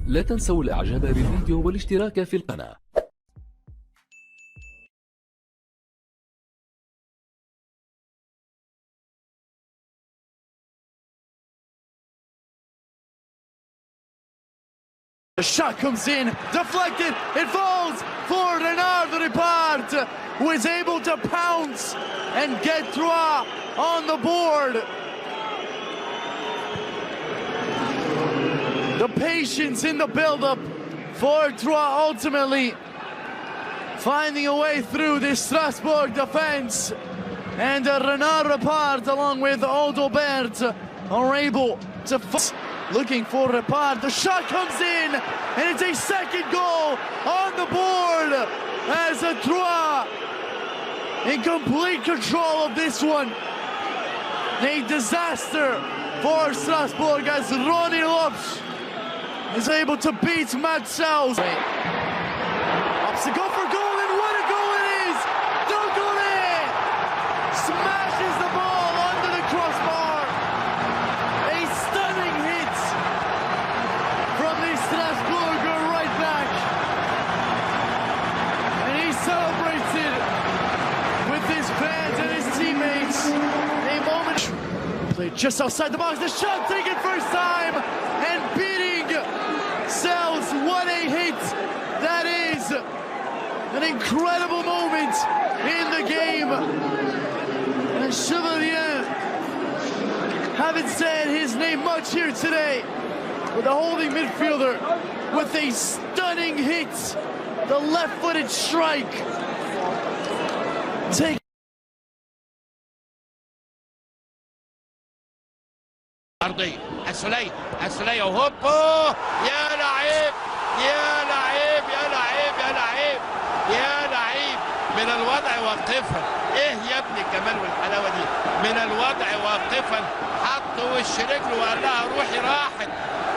لا تنسوا الاعجاب بالفيديو والاشتراك في القناة. The shot comes in, deflected, it falls for Renard Ripart, who is able to pounce and get Troyes on the board. The patience in the build-up for Troyes ultimately finding a way through this Strasbourg defense. And Renard Ripart along with Odobert are able to looking for Ripart. The shot comes in, and it's a second goal on the board as Troyes in complete control of this one. A disaster for Strasbourg as Ronnie Lopes is able to beat Matt Sels. Ups to go for goal, and what a goal it is! Doucouré smashes the ball under the crossbar. A stunning hit from the Strasbourger right back. And he celebrates it with his fans and his teammates. A moment played just outside the box. The shot taken first time and beating Sels. What a hit that is. An incredible moment in the game. And Chevalier haven't said his name much here today, but the holding midfielder with a stunning hit, the left-footed strike. Take أرضية السلية وهوبا يا لعيب يا لعيب يا لعيب يا لعيب يا لعيب من الوضع واقفا. ايه يا ابني الجمال والحلاوه دي؟ من الوضع واقفا حط وش رجله وقال لها روحي. راحت.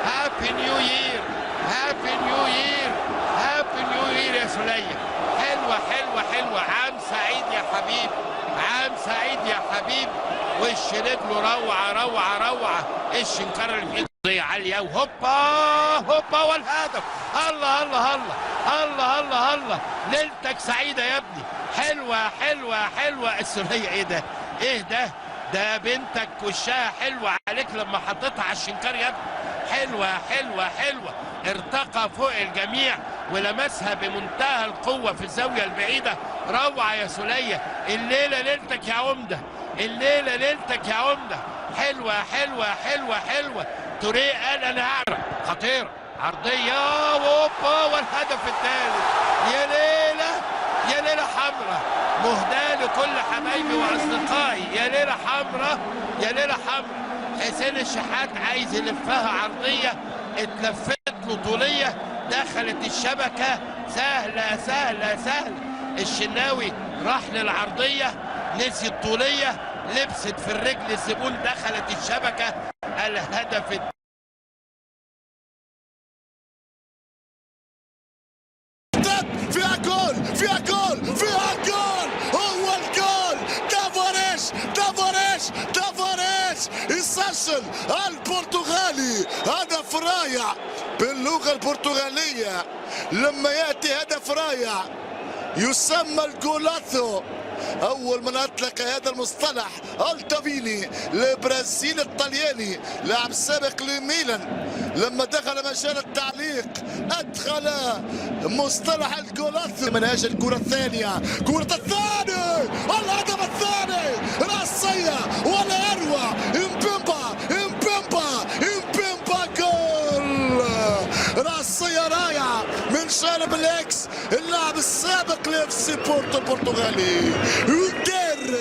هابي نيو يير هابي نيو يير هابي نيو يير يا سلية. حلوه حلوه حلوه. عام سعيد يا حبيب عام سعيد يا حبيب. وش رجله روعه روعه روعه. الشنكره الحيطيه عاليه وهوبا هوبا والهدف. الله الله الله الله الله الله. ليلتك سعيده يا ابني. حلوه حلوه حلوه. السلية ايه ده؟ ايه ده؟ ده بنتك وشها حلوه عليك لما حطيتها على الشنكار يا ابني. حلوه حلوه حلوه. ارتقى فوق الجميع ولمسها بمنتهى القوه في الزاويه البعيده. روعه يا سلية. الليله ليلتك يا عمده. الليله ليلتك يا عمده. حلوه حلوه حلوه حلوه. توريه قال انا هعرف. خطيره عرضيه وهوبا والهدف الثالث. يا ليله يا ليله حمراء مهداه لكل حبايبي واصدقائي. يا ليله حمراء يا ليله حمراء. حسين الشحات عايز يلفها عرضيه، اتلفت له طوليه دخلت الشبكه. سهله سهله سهله. الشناوي راح للعرضيه نسي الطوليه لبست في الرجل الزبون دخلت الشبكه. الهدف فيها جول فيها جول فيها جول. هو الجول. تافاريش يسجل البرتغالي. هدف رائع باللغه البرتغاليه. لما ياتي هدف رائع يسمى الجولاتو. اول من اطلق هذا المصطلح التافيني البرازيلي الطلياني لاعب سابق لميلان. لما دخل مجال التعليق ادخل مصطلح الجولاتو من اجل الكره الثانيه. الهدف الثاني راسيه ولا اروع. امبيمبا جول. راسيه رائعه من جانب الاكس اللاعب السابق لاف سي بورتو البرتغالي. يدير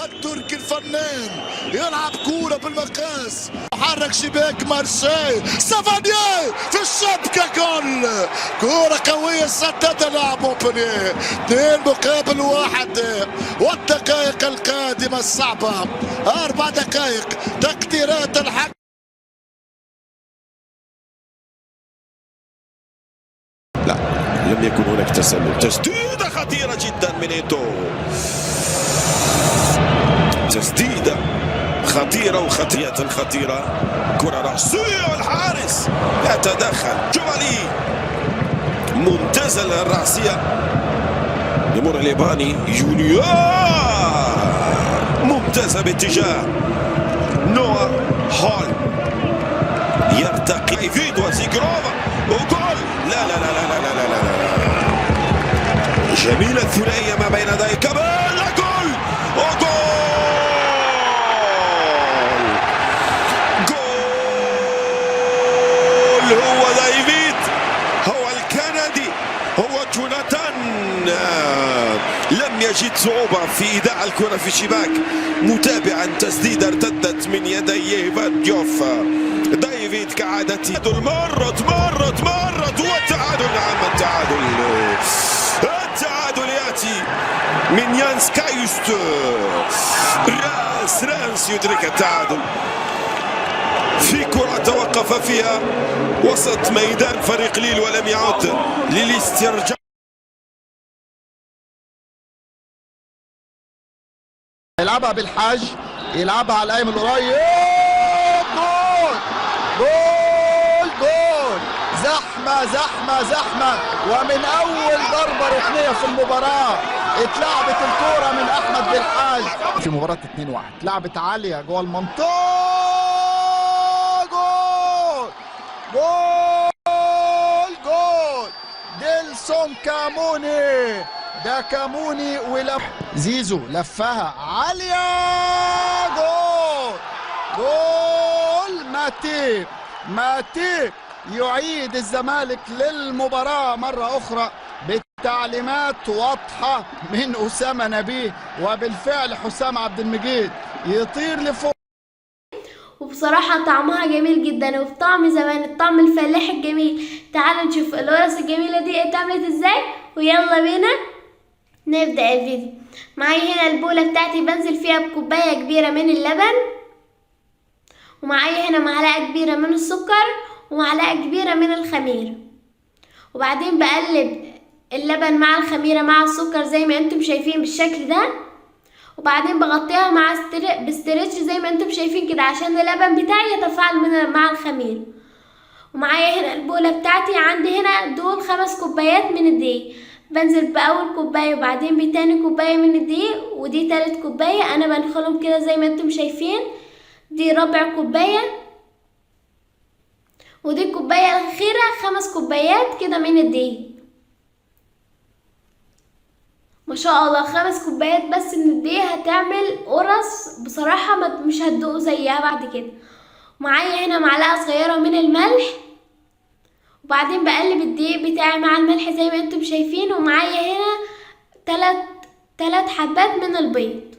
التركي الفنان يلعب كوره بالمقاس. حرك شباك مارشي سافانيي في الشبكه. جول. كوره قويه سددها لاعب مونبلييه. 2-1. والدقائق القادمه الصعبه 4 دقائق تقديرات الحكم. لا لم يكن هناك تسلل. تسديدة خطيرة جدا من ايتو. تسديدة خطيرة وخطيرة خطيرة. كرة رأسية والحارس يتدخل. جوالي ممتازة الرأسية يمر الياباني جونيور ممتازة باتجاه نوا هول يرتقي فيد وزيجروفا وجول. لا لا لا لا لا لا لا لا جميلة الثنائية ما بين داي كمان جول وجول جول. هو دايفيد هو الكندي هو جوناثان لم يجد صعوبة في إيداع الكرة في الشباك متابعا تسديدة ارتدت من يدي ايفان ديوف. دايفيد كعادته مرت والتعادل. نعم التعادل ياتي من يانس كايوست. رانس يدرك التعادل في كرة توقف فيها وسط ميدان فريق ليل ولم يعد للاسترجاع. يلعبها بالحاج يلعبها على الايمن القريب. جول زحمه ومن اول ضربه ركنيه في المباراه اتلعبت الكوره من احمد بالحاج في مباراه 2-1. لعبت عاليه جوه المنطقه. جول ديلسون كاموني. ده كاموني ولف زيزو لفها عالية. جول ماتيب يعيد الزمالك للمباراة مرة أخرى بتعليمات واضحة من أسامة نبيه. وبالفعل حسام عبد المجيد يطير لفوق. وبصراحة طعمها جميل جدا وبطعم زمان الطعم الفلاح الجميل. تعالوا نشوف القرص الجميلة دي اتعملت ازاي ويلا بينا نبدأ الفيديو. معايا هنا البولة بتاعتي بنزل فيها بكوباية كبيرة من اللبن، ومعايا هنا معلقة كبيرة من السكر ومعلقة كبيرة من الخميرة، وبعدين بقلب اللبن مع الخميرة مع السكر زي ما انتم شايفين بالشكل ده، وبعدين بغطيها مع بستريتش زي ما انتم شايفين كده عشان اللبن بتاعي يتفاعل مع الخميرة. ومعايا هنا البولة بتاعتي عندي هنا دول 5 كوبايات من الدقيق. بنزل بأول كوباية وبعدين بتاني كوباية من الدقيق ودي 3 كوباية. انا بنخلهم كده زي ما انتم شايفين. دي ربع كوباية ودي الكوباية الأخيرة 5 كوبايات كده من الدقيق. ما شاء الله 5 كوبايات بس من الدقيق هتعمل قرص بصراحة مش هتدوقوا زيها بعد كده. معايا هنا معلقة صغيرة من الملح، وبعدين بقلب الدقيق بتاعي مع الملح زي ما انتم شايفين. ومعايا هنا 3 حبات من البيض.